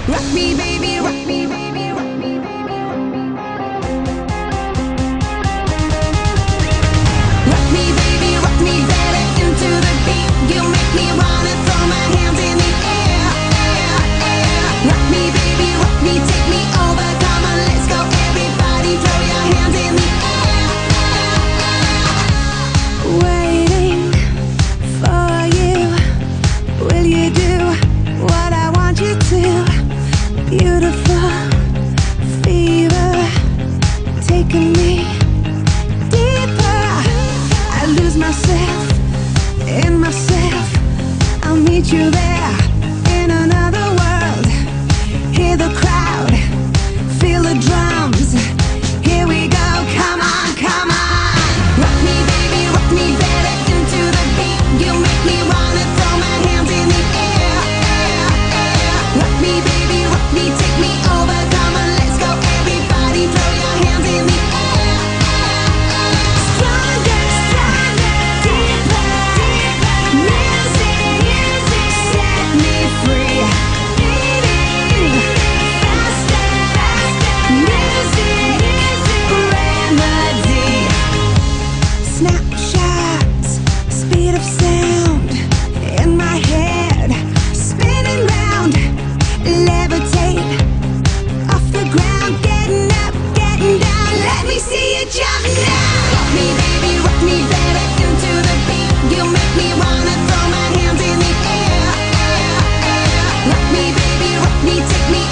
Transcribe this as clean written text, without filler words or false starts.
Rock me, baby, rock me, baby, rock me, baby, rock me. Rock me, baby, rock me better into the beat. You make me wanna throw my hands in the air, air, air. Rock me, baby, rock me, take me over. Come on, let's go, everybody, throw your hands in the air, air, air. Waiting for you. Will you do what I want you to? Beautiful fever taking me deeper. I lose myself in myself. I'll meet you there in another world. Hear the crowd, feel the drums. Here we go, come on, come on. Rock me, baby, rock me better into the beat. You make me wanna throw my hands in the air, air, air. Rock me, baby, rock me, take me over. Come on, let's go, everybody, throw your hands in the air, air, air. Stronger, stronger, deeper, deeper. Music, set me free. Beating faster, faster. Music, remedy. Snapshots, speed of sound in my head, spinning round, levitate off the ground, getting up, getting down. Let me see you jump now. Rock me, baby, rock me better into the beat. You make me wanna throw my hands in the air, air, air. Rock me, baby, rock me, take me